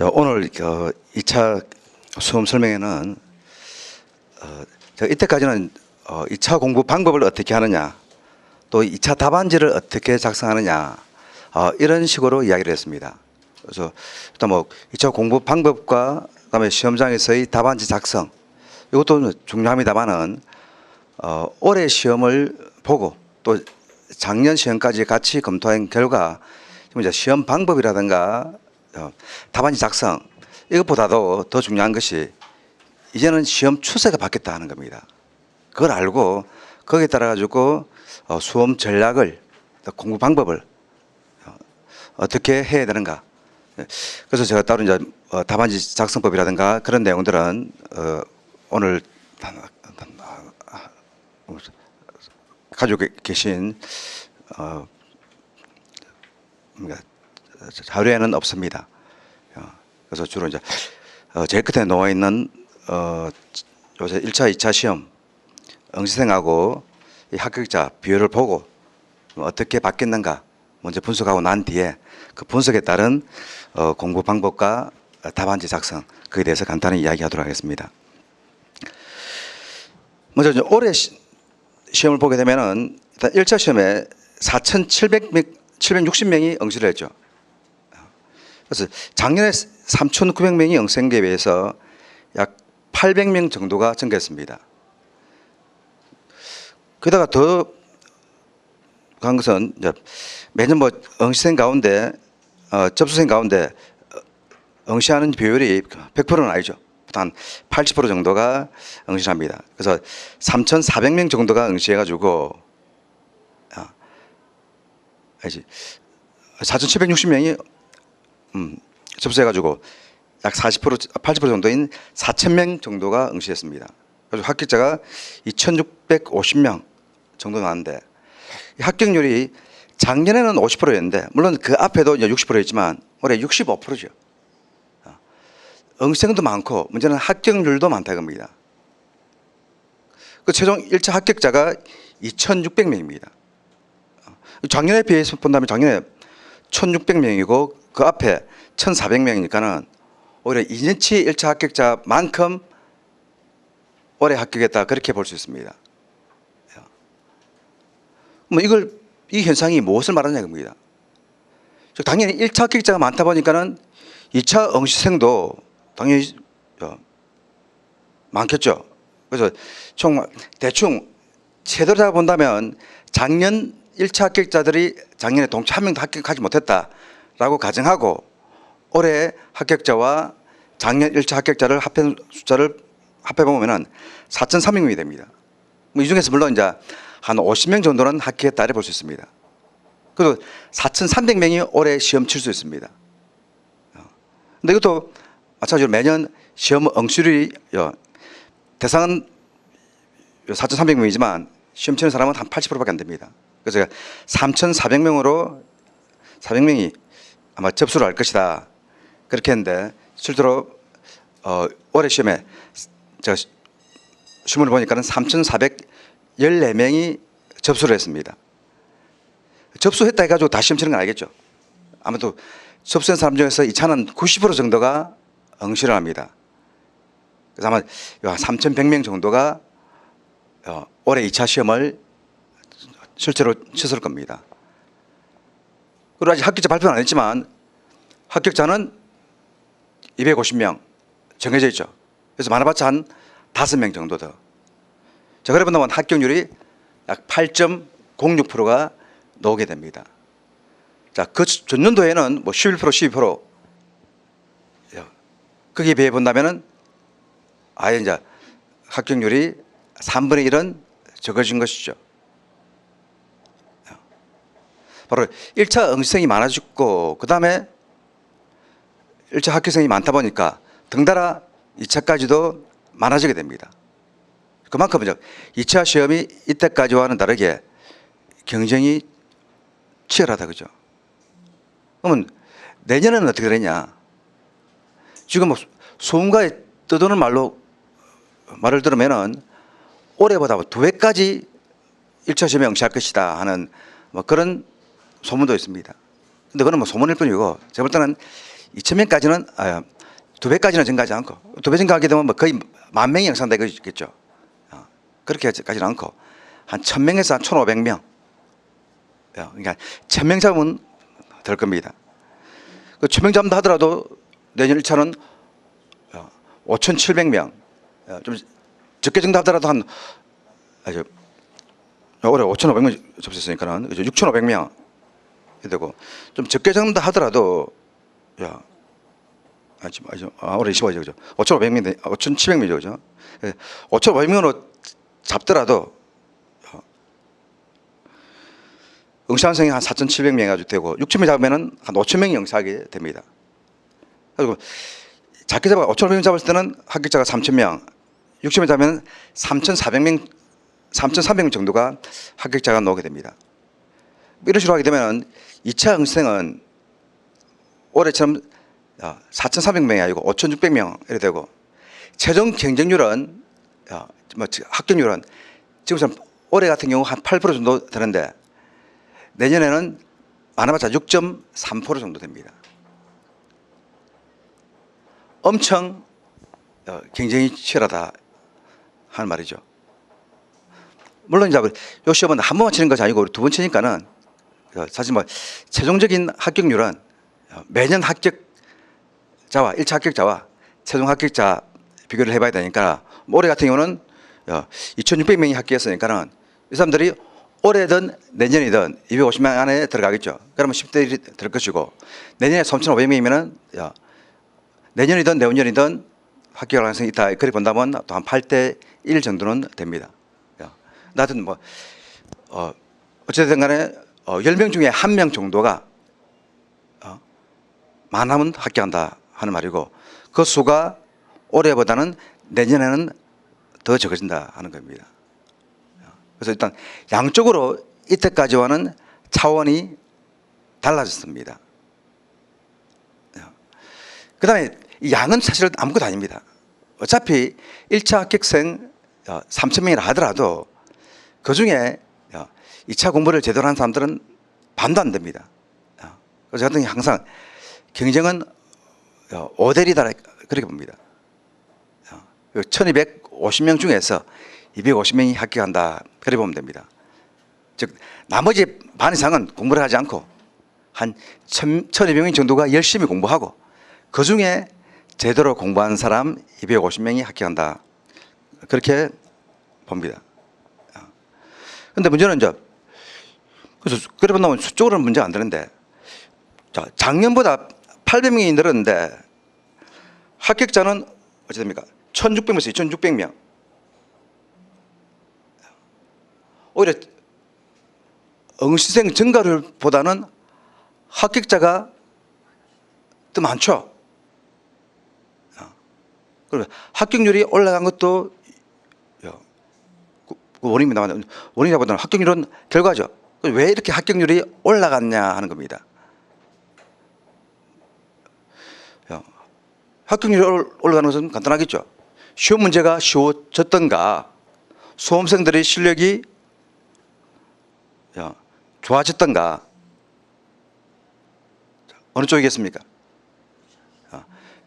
오늘 2차 수험 설명회는 제가 이때까지는 2차 공부 방법을 어떻게 하느냐, 또 2차 답안지를 어떻게 작성하느냐, 이런 식으로 이야기를 했습니다. 그래서 일단 2차 공부 방법과 그다음에 시험장에서의 답안지 작성, 이것도 중요합니다만은 올해 시험을 보고 또 작년 시험까지 같이 검토한 결과 이제 시험 방법이라든가 답안지 작성, 이것보다도 더 중요한 것이 이제는 시험 추세가 바뀌었다 하는 겁니다. 그걸 알고 거기에 따라 가지고 수험 전략을, 공부 방법을 어떻게 해야 되는가. 그래서 제가 따로 이제 답안지 작성법이라든가 그런 내용들은 오늘 가지고 계신 자료에는 없습니다. 그래서 주로 이제 제일 끝에 놓아 있는 요새 1차, 2차 시험 응시생하고 이 합격자 비율을 보고 어떻게 바뀌었는가 먼저 분석하고 난 뒤에 그 분석에 따른 공부 방법과 답안지 작성, 그에 대해서 간단히 이야기하도록 하겠습니다. 먼저 이제 올해 시험을 보게 되면은 일단 1차 시험에 4,760명이 응시를 했죠. 그래서 작년에 3,900명이 응시생에 비해서 약 800명 정도가 증가했습니다. 게다가 더 간 것은 이제 매년 응시생 가운데 접수생 가운데 응시하는 비율이 100%는 아니죠. 한 80% 정도가 응시를 합니다. 그래서 3,400명 정도가 응시해가지고 4,760명이 접수해가지고 약 40%, 80% 정도인 4,000명 정도가 응시했습니다. 그래서 합격자가 2,650명 정도 나왔는데 이 합격률이 작년에는 50%였는데 물론 그 앞에도 이제 60%였지만 올해 65%죠. 응시생도 많고 문제는 합격률도 많다 겁니다. 그 최종 1차 합격자가 2,600명입니다. 작년에 비해서 본다면 작년에 1,600명이고 그 앞에 1,400명이니까는 오히려 2년치 1차 합격자만큼 올해 합격했다, 그렇게 볼 수 있습니다. 이 현상이 무엇을 말하냐 겁니다. 당연히 1차 합격자가 많다 보니까는 2차 응시생도 당연히 많겠죠. 그래서 대충 제대로 잡아본다면 작년 1차 합격자들이 작년에 동체 한 명도 합격하지 못했다라고 가정하고 올해 합격자와 작년 1차 합격자를 합한 숫자를 합해보면 4,300명이 됩니다. 이 중에서 물론 이제 한 50명 정도는 합격했다 이렇게 볼 수 있습니다. 그리고 4,300명이 올해 시험 칠 수 있습니다. 근데 이것도 마찬가지로 매년 시험 응시율이 대상은 4,300명이지만 시험 치는 사람은 한 80%밖에 안 됩니다. 그래서 제가 3,400명으로 400명이 아마 접수를 할 것이다, 그렇게 했는데 실제로 올해 시험에 제가 신문을 보니까는 3,414명이 접수를 했습니다. 접수했다 해가지고 다 시험 치는 건 아니겠죠. 아무튼 접수한 사람 중에서 2차는 90% 정도가 응시를 합니다. 그래서 아마 3,100명 정도가 올해 2차 시험을 실제로 치를 겁니다. 그리고 아직 합격자 발표는 안 했지만 합격자는 250명 정해져 있죠. 그래서 많아봤자 한 5명 정도 더. 자, 그래 본다면 합격률이 약 8.06%가 나오게 됩니다. 자, 그 전년도에는 11%, 12%. 거기에 비해 본다면은 아예 이제 합격률이 3분의 1은 적어진 것이죠. 바로 1차 응시생이 많아졌고 그 다음에 1차 합격생이 많다 보니까 덩달아 2차까지도 많아지게 됩니다. 그만큼 이제 2차 시험이 이때까지와는 다르게 경쟁이 치열하다, 그죠? 그러면 내년에는 어떻게 되냐? 지금 소음가에 떠도는 말을 들으면은 올해보다 2배까지 1차 시험에 응시할 것이다 하는 그런 소문도 있습니다. 근데 그건 소문일 뿐이고 제가 볼 때는 2,000명까지는 2배까지는 증가하지 않고 2배 증가하게 되면 뭐 거의 10,000명이 형성되겠죠. 그렇게까지는 않고 한 1,000명에서 한 1,500명. 그러니까 1,000명 잡으면 될 겁니다. 그 1,000명 잡는다 하더라도 내년 1차는 5,700명. 좀 적게 증가 하더라도 한 올해 5,500명 접수했으니까는 6,500명 되고 좀 적게 잡는다 하더라도 올해 25죠, 그죠? 5,500명, 5,700명이죠, 그죠? 5,500명으로 잡더라도 응시환생이 한 4,700명 해가지고 되고 6,000명 잡으면은 한 5,000명이 응시하게 됩니다. 그리고 작게 잡아 5,500명 잡았을 때는 합격자가 3,000명, 6,000명 잡으면 3,400명, 3,300명 정도가 합격자가 나오게 됩니다. 이런 식으로 하게 되면 2차 응시생은 올해처럼 4,300명이 아니고 5,600명 이렇게 되고 최종 경쟁률은 합격률은 지금처럼 올해 같은 경우 한 8% 정도 되는데 내년에는 많아봤자 6.3% 정도 됩니다. 엄청 경쟁이 치열하다 하는 말이죠. 물론 이제 이 시험은 한 번만 치는 것이 아니고 두 번 치니까는 사실 뭐 최종적인 합격률은 매년 합격자와 1차 합격자와 최종 합격자 비교를 해봐야 되니까 올해 같은 경우는 2,600명이 합격했으니까는 이 사람들이 올해든 내년이든 250명 안에 들어가겠죠. 그러면 10대 1이 될 것이고 내년에 3,500명이면은 내년이든 내후년이든 합격할 가능성이 있다. 그렇게 본다면 또 한 8대 1 정도는 됩니다. 하여튼 뭐 어쨌든 간에 10명 중에 1명 정도가 많으면 합격한다 하는 말이고 그 수가 올해보다는 내년에는 더 적어진다 하는 겁니다. 그래서 일단 양쪽으로 이때까지와는 차원이 달라졌습니다. 그 다음에 이 양은 사실 아무것도 아닙니다. 어차피 1차 합격생 3,000명이라 하더라도 그 중에 2차 공부를 제대로 한 사람들은 반도 안 됩니다. 그래서 저는 항상 경쟁은 5대 1이다 그렇게 봅니다. 1,250명 중에서 250명이 합격한다 그렇게 보면 됩니다. 즉 나머지 반 이상은 공부를 하지 않고 한 1,200명 정도가 열심히 공부하고 그 중에 제대로 공부한 사람 250명이 합격한다 그렇게 봅니다. 그런데 문제는 이제 그래서 그래 본다면 수적으로는 문제가 안 되는데 작년보다 800명이 늘었는데 합격자는 어찌 됩니까? 1,600명에서 2,600명. 오히려 응시생 증가율보다는 합격자가 더 많죠. 그러면 합격률이 올라간 것도 원인이 나왔는데 원인이보다는 합격률은 결과죠. 왜 이렇게 합격률이 올라갔냐 하는 겁니다. 합격률이 올라가는 것은 간단하겠죠. 시험 문제가 쉬워졌던가 수험생들의 실력이 좋아졌던가 어느 쪽이겠습니까?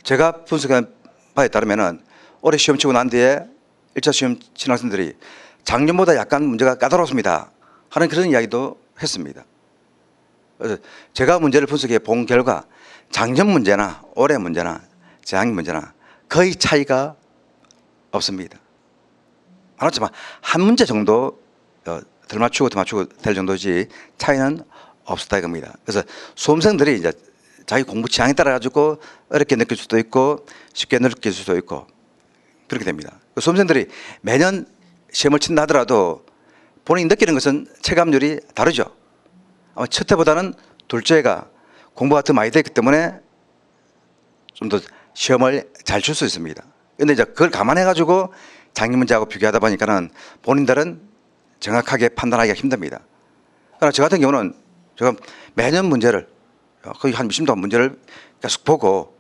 제가 분석한 바에 따르면 올해 시험 치고 난 뒤에 1차 시험 친 학생들이 작년보다 약간 문제가 까다롭습니다 하는 그런 이야기도 했습니다. 그래서 제가 문제를 분석해 본 결과 작년 문제나 올해 문제나 재학년 문제나 거의 차이가 없습니다. 그렇지만 한 문제 정도 덜 맞추고 더 맞추고 될 정도지 차이는 없었다 이겁니다. 그래서 수험생들이 이제 자기 공부 취향에 따라 가지고 어렵게 느낄 수도 있고 쉽게 느낄 수도 있고 그렇게 됩니다. 수험생들이 매년 시험을 친다 하더라도 본인이 느끼는 것은 체감률이 다르죠. 아마 첫 해보다는 둘째 해가 공부가 더 많이 됐기 때문에 좀 더 시험을 잘 칠 수 있습니다. 그런데 이제 그걸 감안해 가지고 작년 문제하고 비교하다 보니까는 본인들은 정확하게 판단하기가 힘듭니다. 그러나 저 같은 경우는 제가 매년 문제를 거의 한 20도 문제를 계속 보고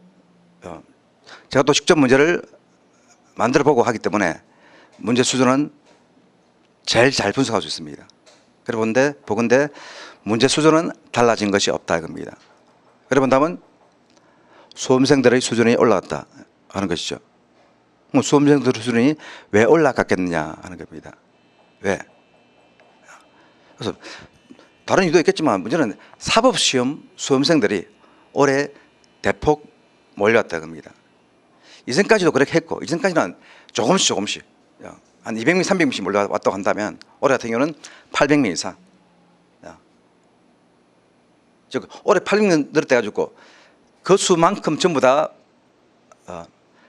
제가 또 직접 문제를 만들어 보고 하기 때문에 문제 수준은 제일 잘 분석할 수 있습니다. 그래 보건대 문제 수준은 달라진 것이 없다 이겁니다. 그래 본다면 수험생들의 수준이 올라갔다 하는 것이죠. 그럼 수험생들의 수준이 왜 올라갔겠느냐 하는 겁니다. 왜? 그래서 다른 이유도 있겠지만 문제는 사법시험 수험생들이 올해 대폭 몰려왔다 겁니다. 이전까지도 그렇게 했고 이전까지는 조금씩 한 200명, 300명씩 몰려왔다고 한다면 올해 같은 경우는 800명 이상. 즉 올해 800명 늘었다 가지고 그 수만큼 전부 다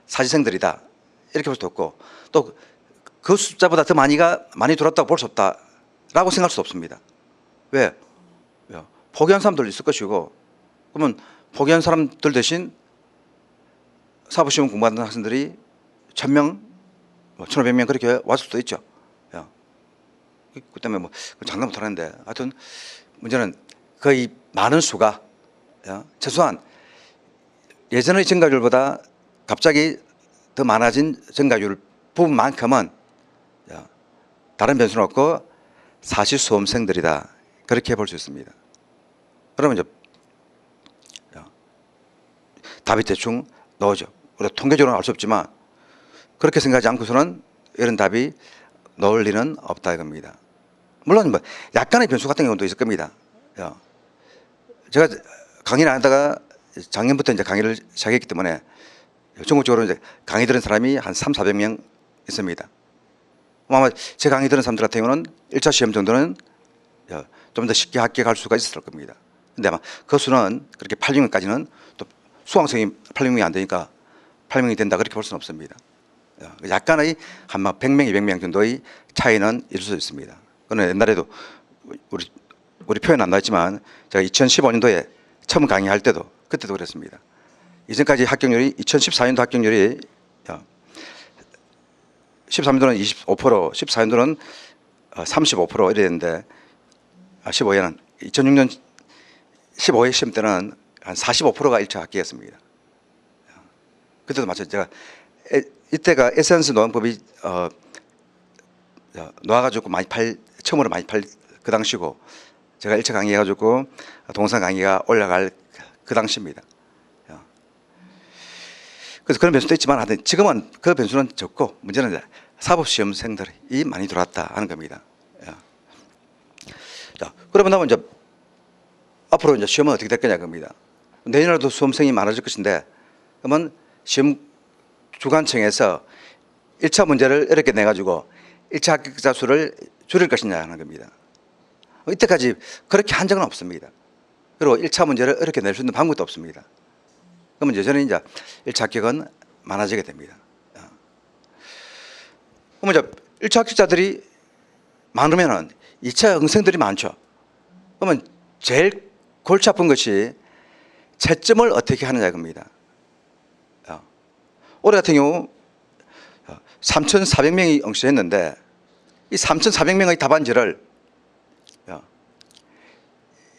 사지생들이다 이렇게 볼 수도 없고 또 그 숫자보다 더 많이 들었다고 볼 수 없다라고 생각할 수 없습니다. 왜? 포기한 사람들 있을 것이고 그러면 포기한 사람들 대신 사법시험 공부하는 학생들이 1000명, 1500명 그렇게 왔을 수도 있죠. 그 때문에 뭐 장담 못하는데 하여튼 문제는 거의 많은 수가 최소한 예전의 증가율보다 갑자기 더 많아진 증가율 부분만큼은 다른 변수는 없고 사실 수험생들이다 그렇게 볼 수 있습니다. 그러면 이제 답이 대충 나오죠. 우리가 통계적으로는 알 수 없지만 그렇게 생각하지 않고서는 이런 답이 나올 리는 없다 이겁니다. 물론 뭐 약간의 변수 같은 경우도 있을 겁니다. 제가 강의를 하다가 작년부터 이제 강의를 시작했기 때문에 전국적으로 이제 강의 들은 사람이 한 300~400명 있습니다. 아마 제 강의 들은 사람들 같은 경우는 1차 시험 정도는 좀 더 쉽게 합격할 수가 있었을 겁니다. 근데 아마 그 수는 그렇게 800명까지는 또 수강생이 800명이 안 되니까 800명이 된다 그렇게 볼 수는 없습니다. 약간의 한 100명, 200명 정도의 차이는 있을 수 있습니다. 그는 옛날에도 우리 표현 안 나왔지만 제가 2015년도에 처음 강의할 때도 그때도 그랬습니다. 이전까지 합격률이 2014년도 합격률이 13년도는 25%, 14년도는 35% 이래 됐는데 15회는 2006년 15회 시험 때는 한 45%가 1차 합격했습니다. 그때도 마찬가지로 제가 이때가 에센스 노원법이 나와가지고 처음으로 많이 팔 그 당시고 제가 1차 강의해가지고 동영상 강의가 올라갈 그 당시입니다. 그래서 그런 변수도 있지만 지금은 그 변수는 적고 문제는 사법시험생들이 많이 들어왔다 하는 겁니다. 자, 그러면 나면 이제 앞으로 이제 시험은 어떻게 될 거냐 겁니다. 내년에도 수험생이 많아질 것인데 그러면 시험 주관청에서 1차 문제를 이렇게 내가지고 1차 합격자 수를 줄일 것이냐 하는 겁니다. 이때까지 그렇게 한 적은 없습니다. 그리고 1차 문제를 이렇게 낼 수 있는 방법도 없습니다. 그러면 여전히 이제 1차 합격은 많아지게 됩니다. 그러면 이제 1차 합격자들이 많으면은 2차 응생들이 많죠. 그러면 제일 골치 아픈 것이 채점을 어떻게 하느냐 겁니다. 올해 같은 경우 3,400명이 응시했는데 이 3,400명의 답안지를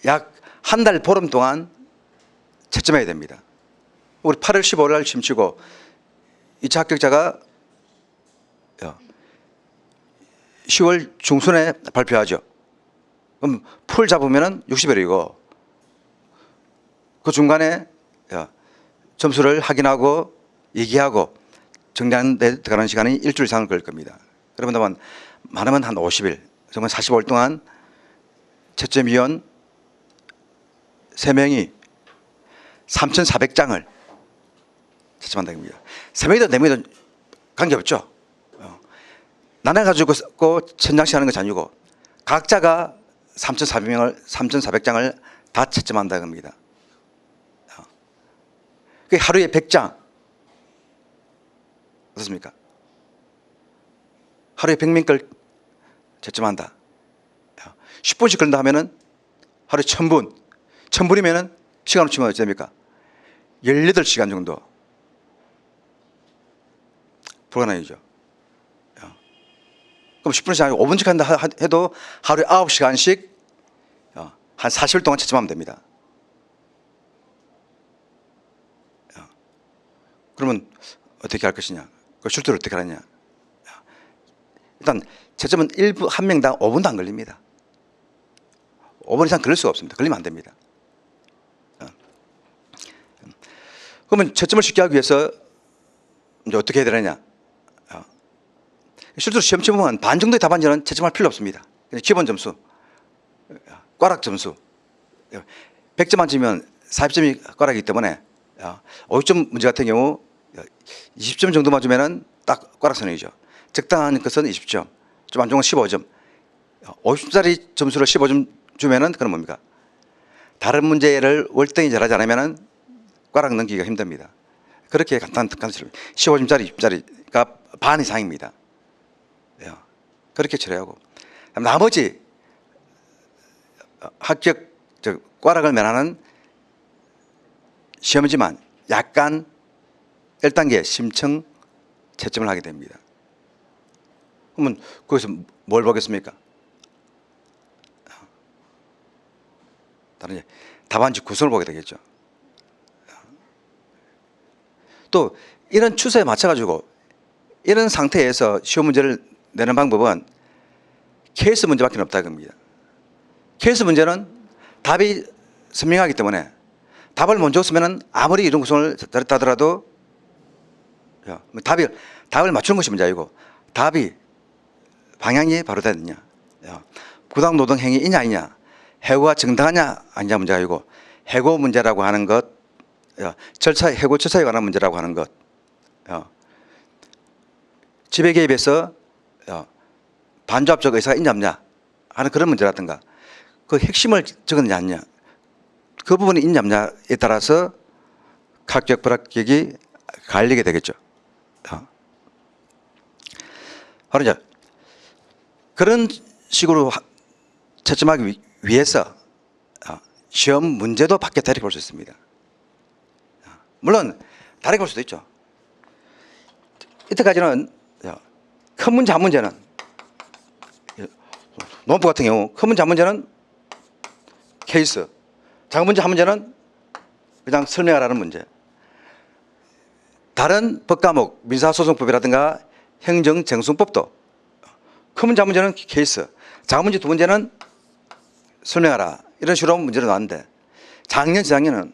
약 한 달 보름 동안 채점해야 됩니다. 우리 8월 15일 날 심치고 2차 합격자가 10월 중순에 발표하죠. 그럼 풀 잡으면 60일이고 그 중간에 점수를 확인하고 얘기하고 정리하는 데 들어가는 시간이 일주일 이상을 걸릴 겁니다. 그러면 많으면 한 50일, 정말 45일 동안 채점위원 3명이 3,400장을 채점한다는 겁니다. 3명이든 4명이든 관계없죠. 나눠가지고 1,000장씩 하는 것이 아니고 각자가 3,400장을 다 채점한다는 겁니다. 그게 하루에 100장. 어떻습니까? 하루에 100명 걸 채점한다. 10분씩 걸린다 하면은 하루에 1000분. 1000분이면은 시간으로 치면 어찌 됩니까? 18시간 정도. 불가능이죠. 그럼 10분씩 아니고 5분씩 한다 해도 하루에 9시간씩 한 40일 동안 채점하면 됩니다. 그러면 어떻게 할 것이냐? 그 출제를 어떻게 하느냐? 일단 채점은 한 명당 5분도 안 걸립니다. 5분 이상 걸릴 수가 없습니다. 걸리면 안 됩니다. 그러면 채점을 쉽게 하기 위해서 이제 어떻게 해야 되느냐? 실제로 시험 보면 반 정도의 답안지는 채점할 필요 없습니다. 기본 점수, 꽈락 점수. 100점 만점이면 40점이 꽈락이기 때문에 50점 문제 같은 경우 20점 정도 맞으면은 딱 꽈락선이죠. 적당한 것은 20점, 좀 안 좋은 건 15점. 50점짜리 점수를 15점 주면은 그건 뭡니까? 다른 문제를 월등히 잘하지 않으면은 꽈락 넘기기가 힘듭니다. 그렇게 간단한 특강처럼 15점짜리, 20점짜리가 반 이상입니다. 그렇게 처리하고 나머지 합격 꽈락을 면하는 시험이지만 약간 1단계 심층 채점을 하게 됩니다. 그러면 거기서 뭘 보겠습니까? 다른 이제 답안지 구성을 보게 되겠죠. 또 이런 추세에 맞춰가지고 이런 상태에서 시험 문제를 내는 방법은 케이스 문제밖에 없다 겁니다. 케이스 문제는 답이 선명하기 때문에 답을 먼저 쓰면은 아무리 이런 구성을 잘했다 하더라도 답을 맞추는 것이 문제이고 답이 방향이 바로 되느냐, 부당 노동 행위 있냐 아니냐, 해고가 정당하냐 아니냐 문제가 아니고 해고 문제라고 하는 것, 해고 절차에 관한 문제라고 하는 것, 지배 개입에서 반조합적 의사가 있냐 없냐 하는 그런 문제라든가 그 핵심을 적었느냐 아니냐 그 부분이 있냐 없냐에 따라서 합격 불합격이 갈리게 되겠죠. 바로 이제 그런 식으로 채점하기 위해서 시험 문제도 밖에 다르게 볼 수 있습니다. 물론 다르게 볼 수도 있죠. 이때까지는 큰 문제 한 문제는 논법 같은 경우 큰 문제 한 문제는 케이스, 작은 문제 한 문제는 그냥 설명하라는 문제. 다른 법과목 민사소송법이라든가 행정쟁송법도 큰 문제 한 문제는 케이스, 작은 문제 두 문제는 설명하라 이런 식으로 문제를 놨는데 작년 재작년은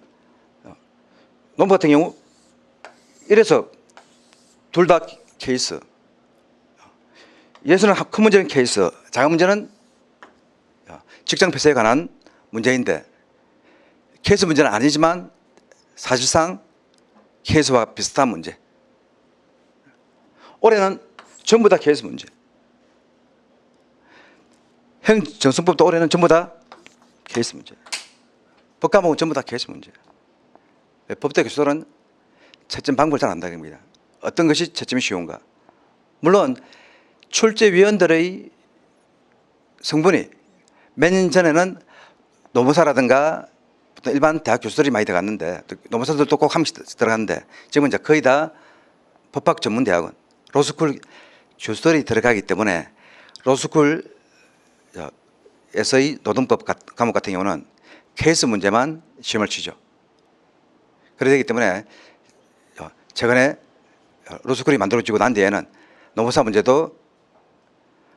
논법 같은 경우 이래서 둘 다 케이스, 예수는 큰 문제는 케이스, 작은 문제는 직장 폐쇄에 관한 문제인데 케이스 문제는 아니지만 사실상 케이스와 비슷한 문제. 올해는 전부 다 케이스 문제. 행정성법도 올해는 전부 다 케이스 문제. 법과목은 전부 다 케이스 문제. 법대 교수들은 채점 방법을 잘 안다는 겁니다. 어떤 것이 채점이 쉬운가. 물론 출제위원들의 성분이 몇 년 전에는 노무사라든가 일반 대학 교수들이 많이 들어갔는데 노무사들도 꼭 한 번씩 들어갔는데 지금은 이제 거의 다 법학 전문 대학원 로스쿨 교수들이 들어가기 때문에 로스쿨에서의 노동법 과목 같은 경우는 케이스 문제만 시험을 치죠. 그래야 되기 때문에 최근에 로스쿨이 만들어지고 난 뒤에는 노무사 문제도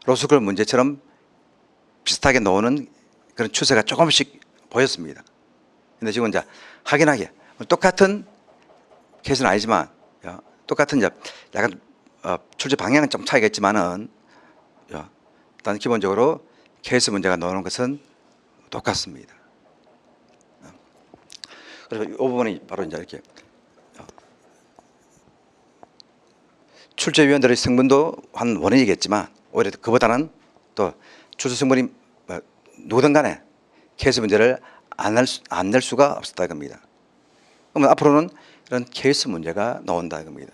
로스쿨 문제처럼 비슷하게 나오는 그런 추세가 조금씩 보였습니다. 근데 지금 이제 확인하게 똑같은 케이스는 아니지만 똑같은 이제 약간 출제 방향은 좀 차이가 있지만은 일단 기본적으로 케이스 문제가 나오는 것은 똑같습니다. 그래서 이 부분이 바로 이제 이렇게 출제위원들의 성분도 한 원인이겠지만 오히려 그보다는 또 출제 성분이 누구든 간에 케이스 문제를 안 낼 수가 없었다 겁니다. 그러면 앞으로는 이런 케이스 문제가 나온다 겁니다.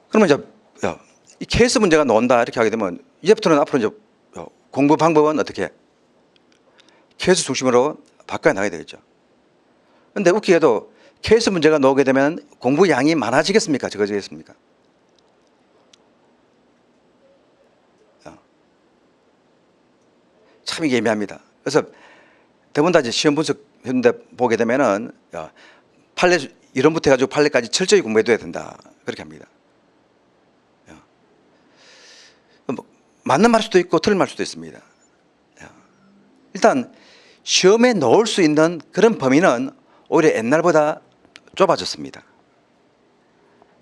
그러면 이제 이 케이스 문제가 나온다 이렇게 하게 되면 이제부터는 앞으로 이제 공부 방법은 어떻게 케이스 중심으로 바꿔 나가야 되겠죠. 그런데 웃기게도 케이스 문제가 나오게 되면 공부 양이 많아지겠습니까? 적어지겠습니까? 참 이게 애매합니다. 그래서 대부분 다 이제 시험 분석했는데 보게 되면은 판례 이론부터 해가지고 판례까지 철저히 공부해둬야 된다 그렇게 합니다. 맞는 말 수도 있고 틀린 말 수도 있습니다. 일단 시험에 넣을 수 있는 그런 범위는 오히려 옛날보다 좁아졌습니다.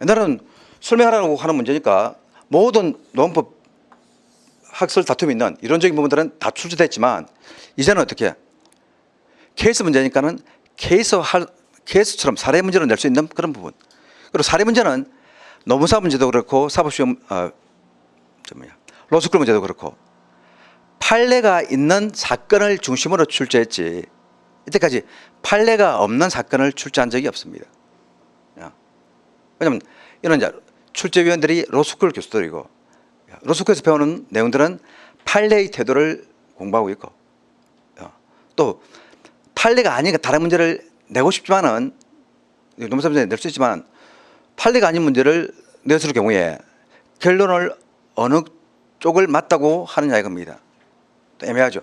옛날은 설명하라고 하는 문제니까 모든 노원법 학설 다툼이 있는 이론적인 부분들은 다 출제됐지만 이제는 어떻게 케이스 문제니까는 케이스처럼 사례 문제로 낼 수 있는 그런 부분. 그리고 사례 문제는 노무사 문제도 그렇고 사법시험 로스쿨 문제도 그렇고 판례가 있는 사건을 중심으로 출제했지 이때까지 판례가 없는 사건을 출제한 적이 없습니다. 왜냐하면 이런 이제 출제위원들이 로스쿨 교수들이고 로스쿨에서 배우는 내용들은 판례의 태도를 공부하고 있고 또 판례가 아닌 다른 문제를 내고 싶지만은 노무사 문제 낼 수 있지만 판례가 아닌 문제를 냈을 경우에 결론을 어느 쪽을 맞다고 하느냐 이겁니다. 또 애매하죠.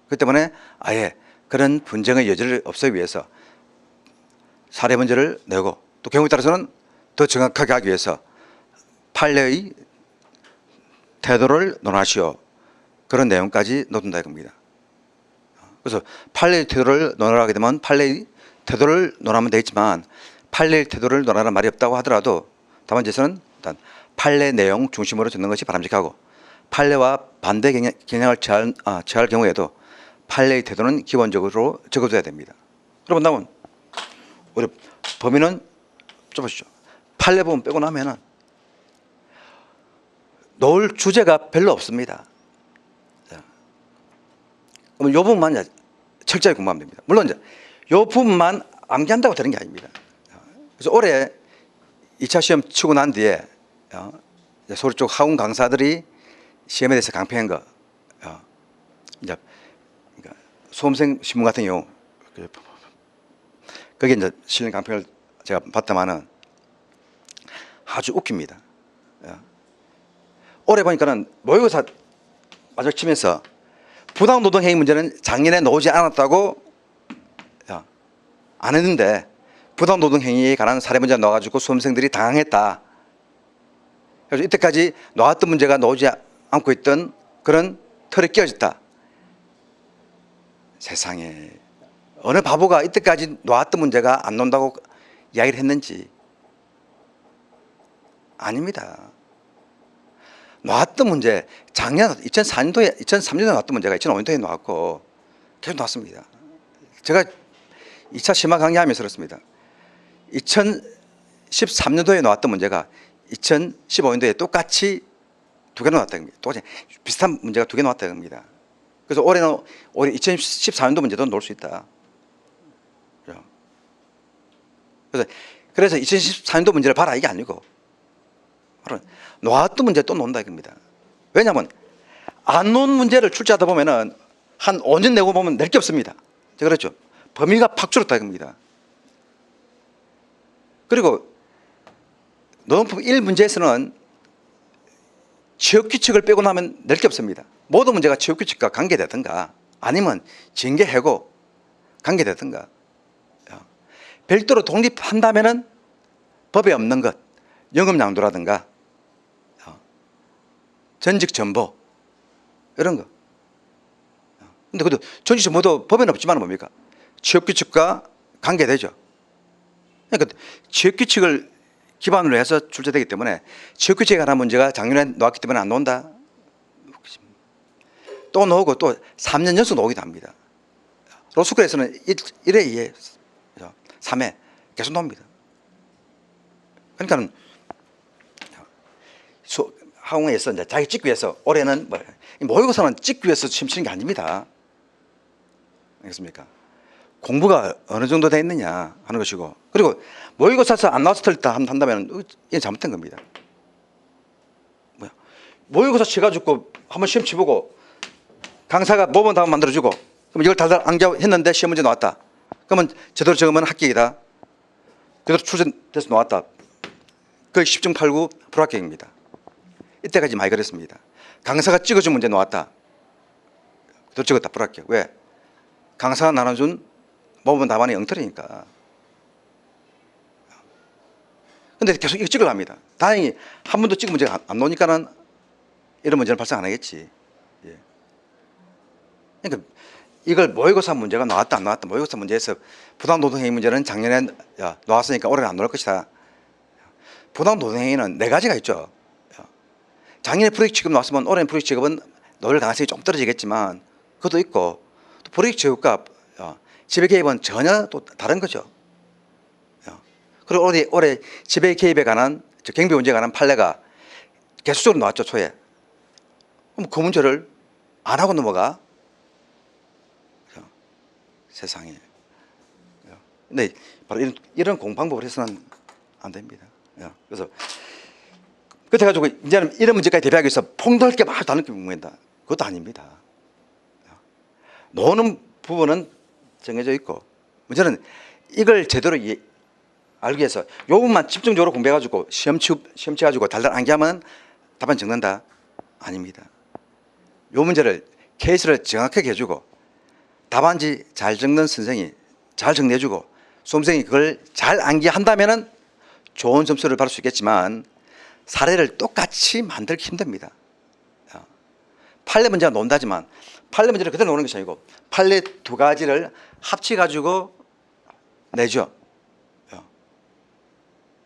그렇기 때문에 아예 그런 분쟁의 여지를 없애기 위해서 사례 문제를 내고 또 경우에 따라서는 더 정확하게 하기 위해서 판례의 태도를 논하시오. 그런 내용까지 넣는다 이겁니다. 그래서 판례의 태도를 논하게 되면 판례의 태도를 논하면 되겠지만 판례의 태도를 논하는 말이 없다고 하더라도 다만제에서는 일단 판례 내용 중심으로 적는 것이 바람직하고 판례와 반대 경향을 취할 경우에도 판례의 태도는 기본적으로 적어둬야 됩니다. 그러고 나면 우리 범위는 좁으시죠. 판례 부분 빼고 나면은 놓을 주제가 별로 없습니다. 그럼 이 부분만 철저히 공부하면 됩니다. 물론 이제 이 부분만 암기한다고 되는 게 아닙니다. 그래서 올해 2차 시험 치고 난 뒤에 서울 쪽 학원 강사들이 시험에 대해서 강평한 거 이제 그러니까 수험생 신문 같은 경우 거기에 이제 실린 강평을 제가 봤다마는 아주 웃깁니다. 올해 보니까는 모의고사 마저 치면서 부당 노동 행위 문제는 작년에 나오지 않았다고 안 했는데 부당 노동 행위에 관한 사례 문제가 나와가지고 수험생들이 당황했다. 그래서 이때까지 나왔던 문제가 나오지 않고 있던 그런 틀에 끼어졌다. 세상에 어느 바보가 이때까지 나왔던 문제가 안 나온다고 이야기를 했는지. 아닙니다. 나왔던 문제 작년 2004년도에 2003년도에 나왔던 문제가 2005년도에 나왔고 계속 나왔습니다. 제가 2차 심화 강의하면서 그렇습니다. 2013년도에 나왔던 문제가 2015년도에 똑같이 두 개나 나왔다는 겁니다. 똑같이 비슷한 문제가 두 개 나왔다는 겁니다. 그래서 올해 2014년도 문제도 나올 수 있다. 그래서 2014년도 문제를 봐라 이게 아니고 나왔던 문제 또 논다 이겁니다. 왜냐하면 안 놓은 문제를 출제하다 보면은 한 5년 내고 보면 낼 게 없습니다. 제가 그랬죠. 범위가 팍 줄었다 이겁니다. 그리고 노동법 1문제에서는 취업규칙을 빼고 나면 낼 게 없습니다. 모든 문제가 취업규칙과 관계되든가 아니면 징계 해고 관계되든가 별도로 독립한다면은 법에 없는 것 영업양도라든가 전직 전보 이런 거. 근데 그래도 전직 전보도 법에는 없지만 뭡니까? 취업규칙과 관계되죠. 그러니까 취업규칙을 기반으로 해서 출제되기 때문에 취업규칙에 관한 문제가 작년에 나왔기 때문에 안 나온다. 또 나오고 또 3년 연속 나오기도 합니다. 로스쿨에서는 1회, 2회, 3회 계속 나옵니다. 그러니까는 학원에서 이제 자기 찍기 위해서 올해는 모의고사는 찍기 위해서 시험 치는 게 아닙니다. 알겠습니까? 공부가 어느 정도 돼 있느냐 하는 것이고 그리고 모의고사에서 안 나와서 틀렸다 한다면 이게 잘못된 겁니다. 모의고사 쳐가지고 한번 시험 치보고 강사가 모범 답안 만들어주고 그럼 이걸 달달 암기했는데 시험 문제 나왔다. 그러면 제대로 적으면 합격이다. 제대로 출제돼서 나왔다. 거의 10중 8구 불합격입니다. 이때까지 많이 그랬습니다. 강사가 찍어준 문제 나왔다. 그대로 찍었다 불합격. 왜? 강사가 나눠준 모범 답안이 엉터리니까. 근데 계속 이거 찍으려 합니다. 다행히 한 번도 찍은 문제가 안 나오니까는 이런 문제는 발생 안 하겠지. 예. 그러니까 이걸 모의고사 문제가 나왔다 안 나왔다. 모의고사 문제에서 부당노동행위 문제는 작년에 나왔으니까 올해는 안 나올 것이다. 부당노동행위는 네 가지가 있죠. 작년에 불이익 취급 나왔으면 올해는 불이익 취급은 나올 가능성이 좀 떨어지겠지만 그것도 있고, 또 불이익 취급과 지배 개입은 전혀 또 다른 거죠. 그리고 올해 지배 개입에 관한 경비 문제에 관한 판례가 계속적으로 나왔죠, 초에. 그럼 그 문제를 안 하고 넘어가? 세상에. 근데 바로 이런 공방법을 해서는 안 됩니다. 그래서 그렇게 해가지고 이제는 이런 문제까지 대비하기 위해서 폭넓게 막 다른 게 문제다. 그것도 아닙니다. 노는 부분은 정해져 있고, 문제는 이걸 제대로 알기 위해서 요 부분만 집중적으로 공부해가지고 시험 치가지고 달달 암기하면 답안 적는다? 아닙니다. 요 문제를 케이스를 정확하게 해주고 답안지 잘 적는 선생이 잘 정리해주고 수험생이 그걸 잘 암기한다면은 좋은 점수를 받을 수 있겠지만 사례를 똑같이 만들기 힘듭니다. 판례 문제가 논다지만 판례 문제를 그대로 노는 것이 아니고 판례 두 가지를 합치가지고 내죠.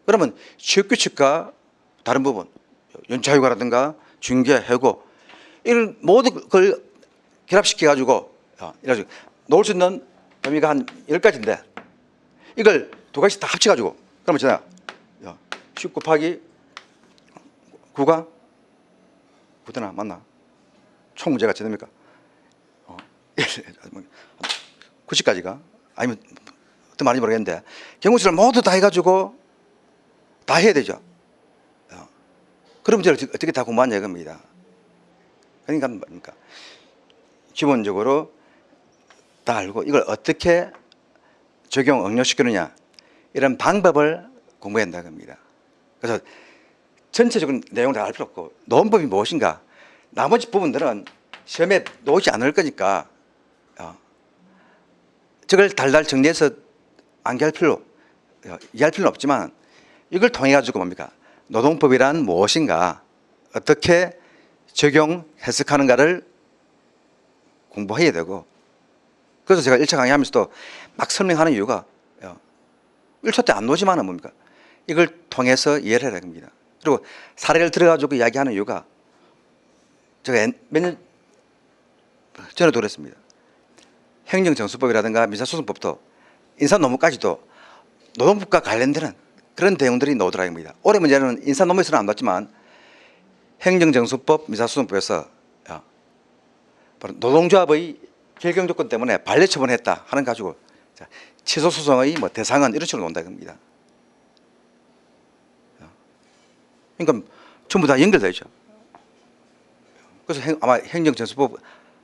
그러면 취업규칙과 다른 부분, 연차휴가라든가 징계, 해고, 이런 모든 걸 결합시켜가지고 놓을 수 있는 범위가 한 10가지인데 이걸 두 가지 다 합쳐가지고 그러면 제가 10 곱하기 9가 9되나 맞나? 총 문제가 제됩니까? 90까지가 아니면 어떤 말인지 모르겠는데 경우수를 모두 다 해가지고 다 해야 되죠. 그런 문제를 어떻게 다 공부하냐 이겁니다. 그러니까 뭡니까? 기본적으로 다 알고 이걸 어떻게 적용, 응용시키느냐 이런 방법을 공부해야 한다는 겁니다. 그래서 전체적인 내용을 다 알 필요 없고 논법이 무엇인가 나머지 부분들은 시험에 나오지 않을 거니까 저걸 달달 정리해서 암기할 필요, 이해할 필요는 없지만 이걸 통해 가지고 뭡니까? 노동법이란 무엇인가 어떻게 적용, 해석하는가를 공부해야 되고, 그래서 제가 1차 강의하면서도 막 설명하는 이유가 1차 때 안 나오지만은 뭡니까? 이걸 통해서 이해를 해야 됩니다. 그리고 사례를 들어가지고 이야기하는 이유가 제가 몇 년 전에도 그랬습니다. 행정정수법이라든가 민사소송법도 인사노무까지도 노동법과 관련되는 그런 내용들이 나오더라 입니다. 올해 문제는 인사노무에서는 안 나왔지만 행정정수법, 민사소송법에서 바로 노동조합의 결경조건 때문에 반려처분했다 하는 가지고 취소소송의 대상은 이런 식으로 논다 겁니다. 그러니까 전부 다 연결되죠. 그래서 아마 행정정수법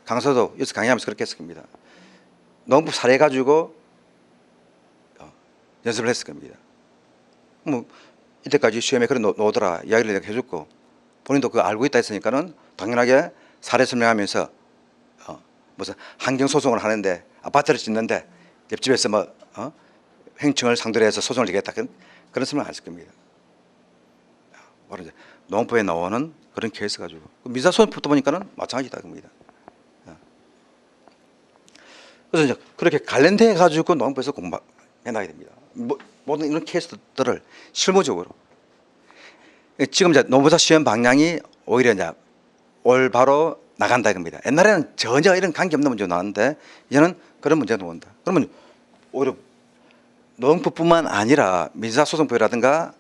강사도 여기서 강의하면서 그렇게 했을 겁니다. 노동법 사례 가지고 연습을 했을 겁니다. 뭐 이때까지 시험에 그런 나오더라 이야기를 내가 해줬고 본인도 그거 알고 있다 했으니까는 당연하게 사례 설명하면서 무슨 환경소송을 하는데 아파트를 짓는데 옆집에서 행청을 상대로 해서 소송을 제기했다 그런 설명을 안 했을 겁니다. 바로 이제 노동법에 나오는 그런 케이스 가지고 민사소송법도 보니까는 마찬가지다 겁니다. 그래서 이제 그렇게 관련돼 가지고 노동법에서 공부해 나가야 됩니다. 모든 이런 케이스들을 실무적으로 지금 이제 노무사 시험 방향이 오히려 이제 올바로 나간다 겁니다. 옛날에는 전혀 이런 관계없는 문제가 나왔는데 이제는 그런 문제가 나온다. 그러면 오히려 노동법뿐만 아니라 민사소송법이라든가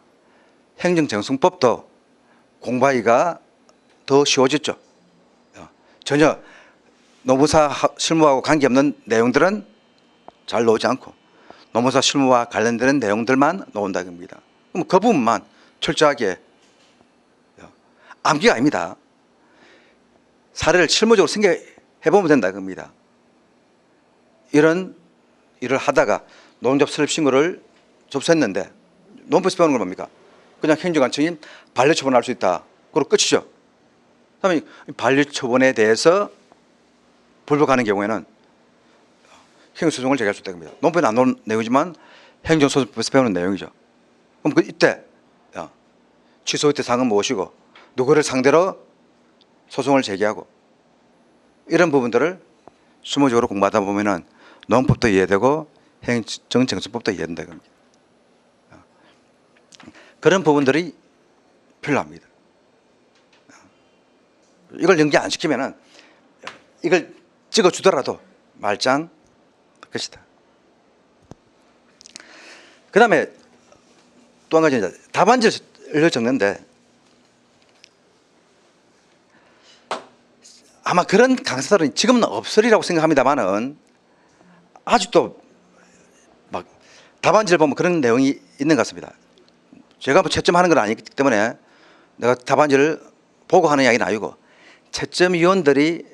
행정정승법도 공부하기가 더 쉬워졌죠. 전혀 노무사 실무하고 관계없는 내용들은 잘 나오지 않고 노무사 실무와 관련되는 내용들만 나온다 겁니다. 그럼 그 부분만 철저하게 암기가 아닙니다. 사례를 실무적으로 생각해 보면 된다 겁니다. 이런 일을 하다가 노동조합 설립 신고를 접수했는데 노무법에서 배우는 건 뭡니까? 그냥 행정관청이 반려처분할 수 있다. 그리고 끝이죠. 그다음에 반려처분에 대해서 불복하는 경우에는 행정소송을 제기할 수 있다 겁니다. 노무법에 안 나오는 내용이지만 행정소송법에서 배우는 내용이죠. 그럼 이때 취소 대상은 무엇이고 누구를 상대로 소송을 제기하고 이런 부분들을 수모적으로 공부하다 보면은 노원법도 이해되고 행정정수법도 이해된다 겁니다. 그런 부분들이 필요합니다. 이걸 연기 안 시키면은 이걸 찍어주더라도 말짱 것이다. 그 다음에 또 한 가지 답안지를 적는데 아마 그런 강사들은 지금은 없으리라고 생각합니다만은 아직도 막 답안지를 보면 그런 내용이 있는 것 같습니다. 제가 뭐 채점하는 건 아니기 때문에 내가 답안지를 보고 하는 이야기는 아니고 채점위원들이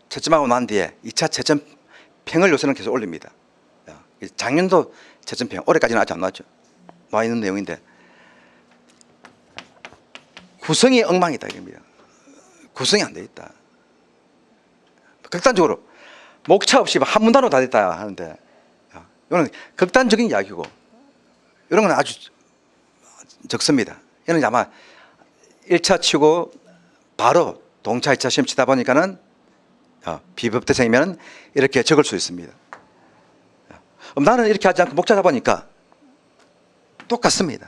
채점하고 난 뒤에 2차 채점평을 요새는 계속 올립니다. 작년도 채점평, 올해까지는 아직 안 나왔죠. 와 있는 내용인데 구성이 엉망이다 이겁니다. 구성이 안 돼 있다. 극단적으로 목차 없이 한 문단으로 다 됐다 하는데 이거는 극단적인 이야기고 이런 건 아주 적습니다. 이는 아마 1차 치고 바로 동차 2차 시험 치다 보니까는 비법대생이면 이렇게 적을 수 있습니다. 나는 이렇게 하지 않고 목차다 보니까 똑같습니다.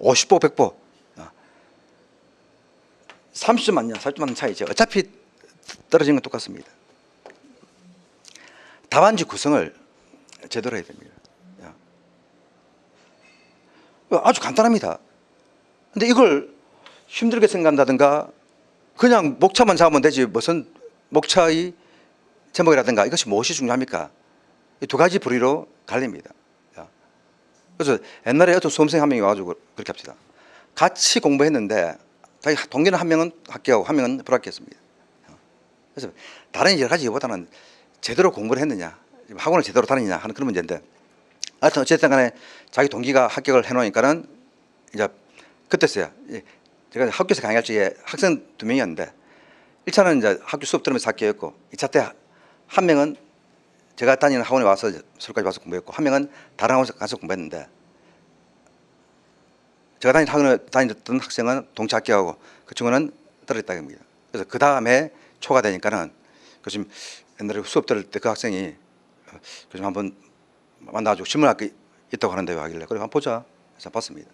50보 100보 30점 맞냐 40점 맞는 차이죠. 어차피 떨어지는 건 똑같습니다. 답안지 구성을 제대로 해야 됩니다. 아주 간단합니다. 근데 이걸 힘들게 생각한다든가 그냥 목차만 잡으면 되지 무슨 목차의 제목이라든가 이것이 무엇이 중요합니까? 이 두 가지 부류로 갈립니다. 그래서 옛날에 어떤 수험생 한 명이 와가지고 그렇게 합시다. 같이 공부했는데 자기 동기는 한 명은 합격하고 한 명은 불합격했습니다. 그래서 다른 여러 가지 이유보다는 제대로 공부를 했느냐 학원을 제대로 다니냐 하는 그런 문제인데 하여튼 어쨌든 간에 자기 동기가 합격을 해놓으니까는 이제 그때서야 제가 학교에서 강의할 적에 학생 2명이었는데 1차는 이제 학교 수업 들으면서 합격했고 2차 때 한 명은 제가 다니는 학원에 와서 서울까지 와서 공부했고 한 명은 다른 학원에 가서 공부했는데 제가 다니는 학원에 다니던 학생은 동차 합격하고 그 친구는 떨어졌다 겁니다. 그래서 그 다음에 초가 되니까는 그 지금 옛날에 수업 들을 때 그 학생이 좀 한번 만나가지고 질문할 게 있다고 하는데요 하길래 그래 한번 보자 해서 봤습니다.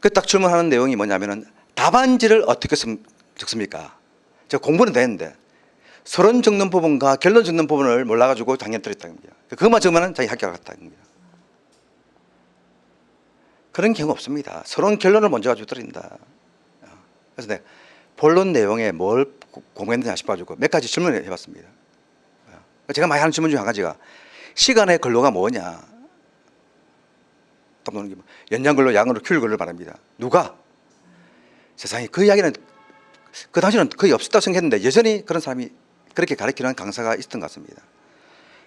그 딱 질문하는 내용이 뭐냐면은 답안지를 어떻게 적습니까? 제가 공부는 되는데 서론 적는 부분과 결론 적는 부분을 몰라가지고 당연히 떨어졌다는 겁니다. 그것만 적으면 자기 합격하겠다는 겁니다. 그런 경우 없습니다. 서론 결론을 먼저 가지고 떨어진다. 그래서 내가 본론 내용에 뭘 공부했느냐 싶어가지고 몇 가지 질문을 해봤습니다. 제가 많이 하는 질문 중 한 가지가 시간의 근로가 뭐냐. 연장 근로, 양으로 효율 근로를 말합니다. 누가? 세상에 그 이야기는 그 당시는 거의 없었다고 생각했는데 여전히 그런 사람이 그렇게 가르치는 강사가 있었던 것 같습니다.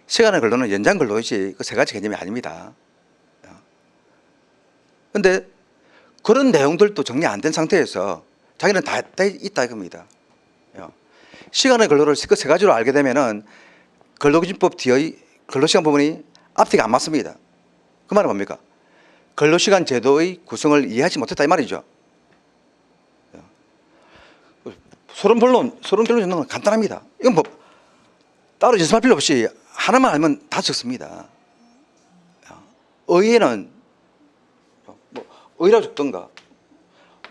시간의 근로는 연장 근로이지 그 세 가지 개념이 아닙니다. 그런데 그런 내용들도 정리 안 된 상태에서 자기는 다 있다 이겁니다. 시간의 근로를 그 세 가지로 알게 되면은 근로기준법 뒤의 근로시간 부분이 앞뒤가 안 맞습니다. 그 말은 뭡니까? 근로시간 제도의 구성을 이해하지 못했다 이 말이죠. 서론 결론 적는 건 간단합니다. 이건 뭐 따로 연습할 필요 없이 하나만 알면 다 적습니다. 의의는 뭐 의의라고 적던가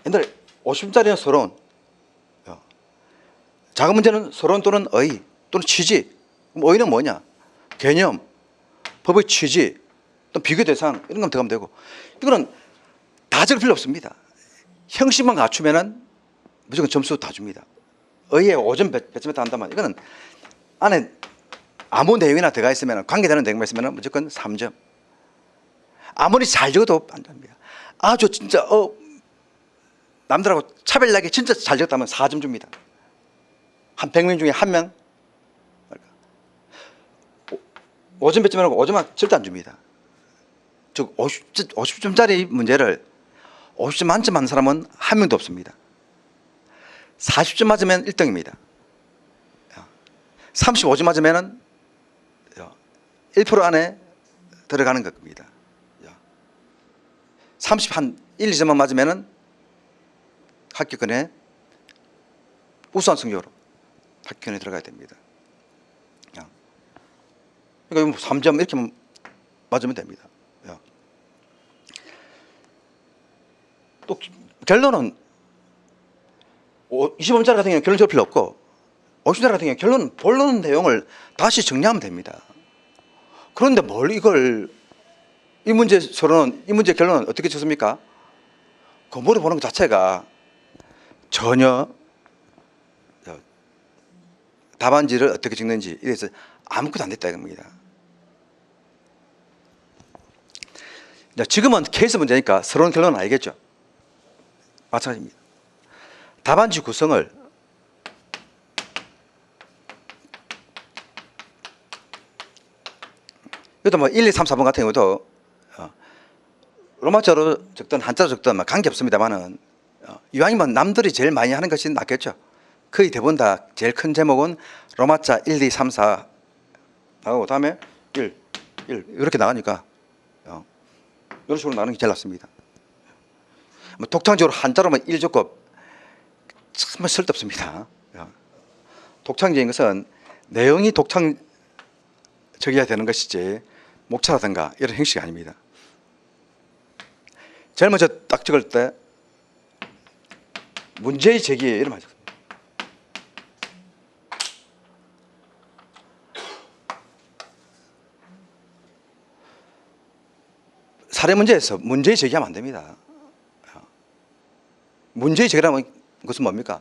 옛날에 50분짜리는 서론, 작은 문제는 서론 또는 의의 또는 취지. 그럼 의의는 뭐냐? 개념, 법의 취지, 또 비교 대상 이런 건 들어가면 되고 이거는 다 적을 필요 없습니다. 형식만 갖추면은 무조건 점수 다 줍니다. 의의에 5점 몇 점에 한다면 이거는 안에 아무 내용이나 들어가 있으면 관계되는 내용만 있으면 무조건 3점. 아무리 잘 적어도 안 됩니다. 아주 진짜 남들하고 차별나게 진짜 잘 적었다면 4점 줍니다. 한 100명 중에 한 명 5점 몇 점이라고 5점만 절대 안 줍니다. 즉 50점짜리 문제를 50점 만점 하는 사람은 한 명도 없습니다. 40점 맞으면 1등입니다. 35점 맞으면 1% 안에 들어가는 겁니다. 30한 1, 2점만 맞으면 합격권에 우수한 성적으로 학견에 들어가야 됩니다. 그러니까 3점 이렇게 맞으면 됩니다. 또 결론은 25분짜리 같은 경우는 결론 줄 필요 없고 50분짜리 같은 경우는 본론 내용을 다시 정리하면 됩니다. 그런데 뭘 이걸 이 문제 서론은 이 문제 결론은 어떻게 쳤습니까? 그 물어보는 것 자체가 전혀 답안지를 어떻게 찍는지 이래서 아무것도 안 됐다 이겁니다. 지금은 케이스 문제니까 서론 결론은 알겠죠. 마찬가지입니다. 답안지 구성을 이것도 뭐 1, 2, 3, 4번 같은 경우도 로마자로 적든 한자로 적든 관계없습니다만은 이왕이면 남들이 제일 많이 하는 것이 낫겠죠. 거의 대부분 다 제일 큰 제목은 로마자 1, 2, 3, 4 나가고 다음에 1 이렇게 나가니까 이런 식으로 나가는 게 제일 낫습니다. 독창적으로 한자로만 1 적고 정말 쓸데없습니다. 독창적인 것은 내용이 독창적이어야 되는 것이지 목차라든가 이런 형식이 아닙니다. 제일 먼저 딱 적을 때 문제의 제기에 이런 말이 적습니다. 사례 문제에서 문제의 제기하면 안 됩니다. 문제의 제기라면 그것은 뭡니까?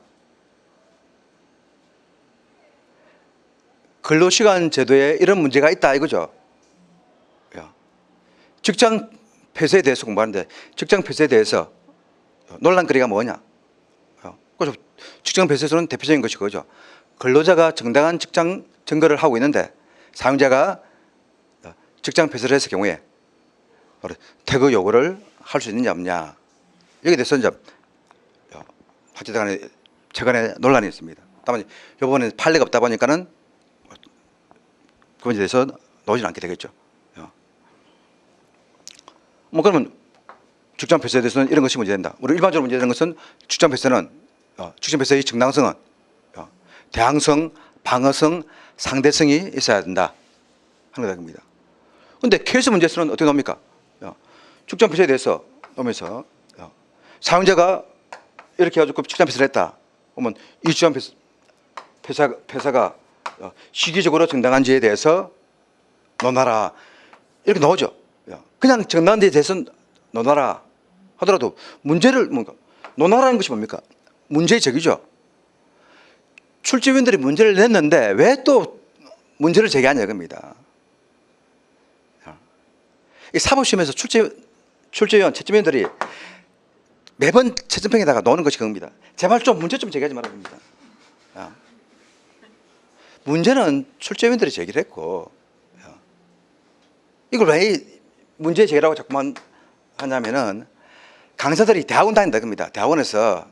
근로시간 제도에 이런 문제가 있다 이거죠. 직장 폐쇄에 대해서 공부하는데 직장 폐쇄에 대해서 논란거리가 뭐냐? 그래서 직장 폐쇄에서는 대표적인 것이 그거죠. 근로자가 정당한 직장 증거를 하고 있는데 사용자가 직장 폐쇄를 했을 경우에 퇴거 요구를 할 수 있느냐 없냐. 여기에 대해서 이제 학제단에 최근에 논란이 있습니다. 다만 이번에 판례가 없다 보니까는 그거에 대해서 나오지는 않게 되겠죠. 뭐 그러면 직장 폐쇄에 대해서는 이런 것이 문제된다. 우리 일반적으로 문제되는 것은 직장 폐쇄는 직장 폐쇄의 정당성은 대항성, 방어성, 상대성이 있어야 된다 하는 겁니다. 그런데 케이스 문제에서는 어떻게 나옵니까? 직장 폐쇄에 대해서 오면서 사용자가 이렇게 해가지고 직장 폐쇄를 했다. 그러면 이 직장 폐쇄가 시기적으로 정당한지에 대해서 논하라 이렇게 나오죠. 그냥 정당한 데에 대해서는 논하라 하더라도 문제를 뭔가 논하라는 것이 뭡니까? 문제의 적이죠. 출제위원들이 문제를 냈는데 왜 또 문제를 제기하냐 이겁니다. 이 사법시험에서 출제위원, 채점위원들이 매번 채점평에다가 넣는 것이 그겁니다. 제발 좀 문제 좀 제기하지 말아야 됩니다. 문제는 출제위원들이 제기를 했고 이걸 왜 문제 제기라고 자꾸만 하냐면은 강사들이 대학원 다닌다 겁니다. 대학원에서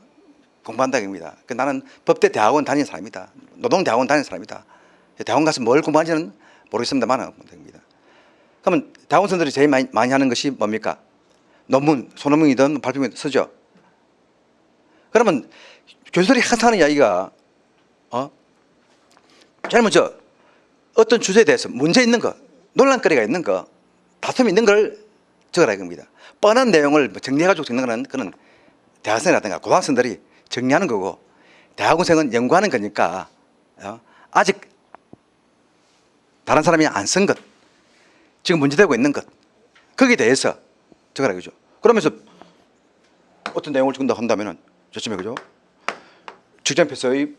공부한다 겁니다. 나는 법대 대학원 다니는 사람이다. 노동대학원 다니는 사람이다. 대학원 가서 뭘 공부하는지는 모르겠습니다만 됩니다. 그러면 대학원생들이 제일 많이 하는 것이 뭡니까? 논문, 소논문이든 발표문이든 쓰죠. 그러면 교수들이 항상 하는 이야기가 제일 먼저 어떤 주제에 대해서 문제 있는 거, 논란거리가 있는 거, 다툼이 있는 걸 적으라 이겁니다. 뻔한 내용을 정리해가지고 적는 거는 그는 대학생이라든가 고등학생들이 정리하는 거고 대학원생은 연구하는 거니까 아직 다른 사람이 안 쓴 것, 지금 문제되고 있는 것 거기에 대해서 적으라 이거죠. 그러면서 어떤 내용을 적는다 한다면은 저쯤에 그죠? 직장 폐쇄의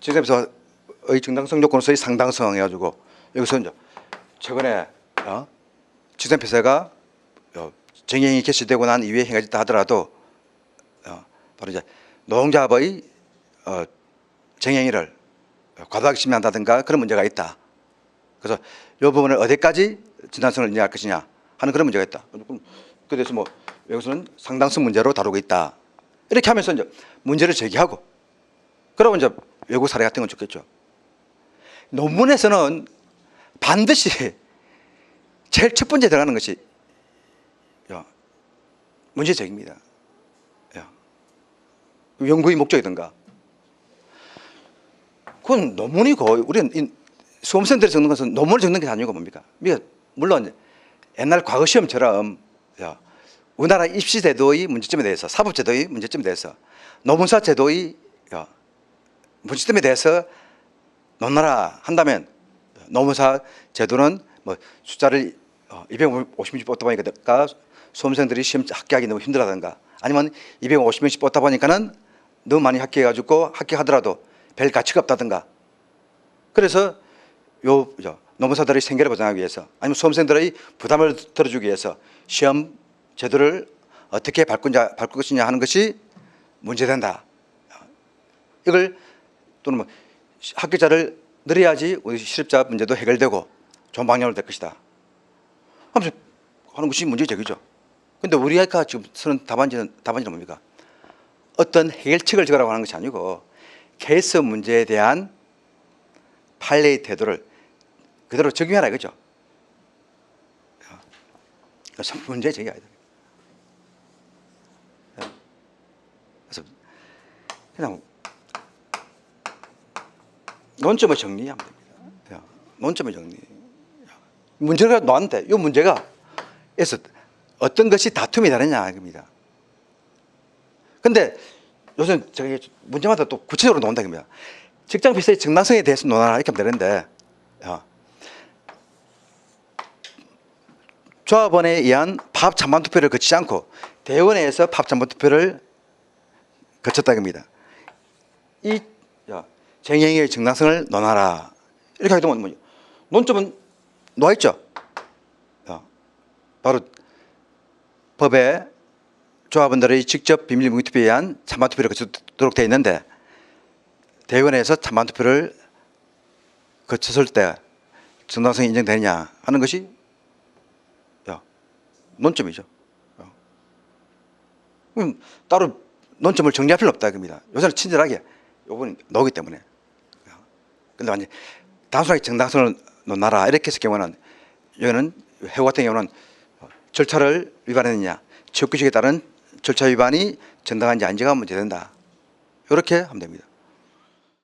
직장 폐쇄의 정당성 요건으로서의 상당성 해가지고 여기서 이제 최근에 직장 폐쇄가 정형이 개시되고 난 이후에 행해졌다 하더라도 바로 이제 노동자의 정형이를 과도하게 심의한다든가 그런 문제가 있다. 그래서 이 부분을 어디까지 진단성을 인정할 것이냐 하는 그런 문제가 있다. 그래서 여기서는 상당성 문제로 다루고 있다. 이렇게 하면서 이제 문제를 제기하고 그러면 이제 외국 사례 같은 건 좋겠죠. 논문에서는 반드시 제일 첫 번째 들어가는 것이 문제 제기입니다. 연구의 목적이든가 그건 논문이고 우리는 수험생들이 적는 것은 논문을 적는 게 아니고 뭡니까? 물론 옛날 과거 시험처럼 우리나라 입시 제도의 문제점에 대해서 사법 제도의 문제점에 대해서 노무사 제도의 문제점에 대해서 논하라 한다면 노무사 제도는 뭐 숫자를 250명씩 뽑다 보니까 수험생들이 시험 합격하기 너무 힘들다든가 아니면 250명씩 뽑다 보니까는 너무 많이 합격해가지고 합격하더라도 별 가치가 없다든가 그래서 노무사들의 생계를 보장하기 위해서 아니면 수험생들의 부담을 덜어주기 위해서 시험 제도를 어떻게 바꿀 것이냐 하는 것이 문제된다. 이걸 또는 뭐 합격자를 늘려야지 우리 실업자 문제도 해결되고 좋은 방향으로 될 것이다. 하는 것이 문제적이죠. 그런데 우리가 지금 쓰는 답안지는 뭡니까? 어떤 해결책을 적으라고 하는 것이 아니고 케이스 문제에 대한 판례의 태도를 그대로 적용하라 이거죠. 문제 제기해야 돼. 그래서 그냥 논점을 정리하면 됩니다. 논점을 정리. 문제가 놓았는데 이 문제가 에서 어떤 것이 다툼이 다르냐 이겁니다. 근데 요즘 저기 문제마다 또 구체적으로 논다 이겁니다. 직장 비서의 정당성에 대해서 논하라 이렇게 하면 되는데 조합원에 의한 파업 찬반 투표를 거치지 않고 대의원회에서 파업 찬반 투표를 거쳤다 이겁니다. 이 쟁행의 정당성을 논하라 이렇게 하게 되면 뭐죠? 논점은 놓아있죠. 바로 법에 조합원들의 직접 비밀 무기투표에 의한 찬반 투표를 거치도록 되어 있는데 대의원회에서 찬반 투표를 거쳤을 때 정당성이 인정되느냐 하는 것이 논점이죠. 그럼 따로 논점을 정리할 필요 없다 이겁니다. 요새는 친절하게 요번에 나오기 때문에. 근데 완전 단순하게 정당성을 논하라 이렇게 했을 경우는 여기는 해고 같은 경우는 절차를 위반했느냐 체육규칙에 따른 절차 위반이 정당한지 아닌지가 문제된다. 이렇게 하면 됩니다.